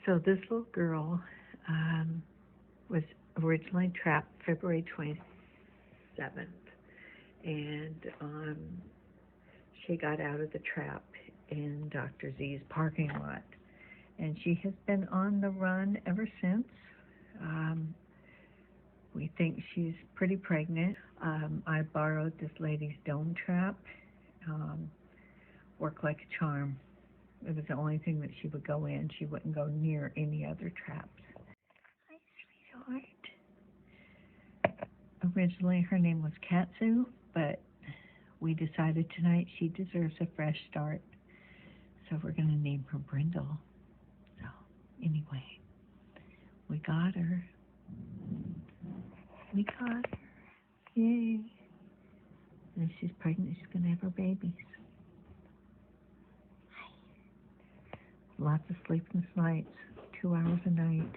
So this little girl was originally trapped February 27th, and she got out of the trap in Dr. Z's parking lot, and she has been on the run ever since. We think she's pretty pregnant. I borrowed this lady's dome trap. Worked like a charm. It was the only thing that she would go in. She wouldn't go near any other traps. Hi, sweetheart. Originally, her name was Katsu, but we decided tonight she deserves a fresh start. So we're going to name her Brindle. So, anyway, we got her. We got her. Yay. And she's pregnant. She's going to have her babies. Lots of sleepless nights, 2 hours a night.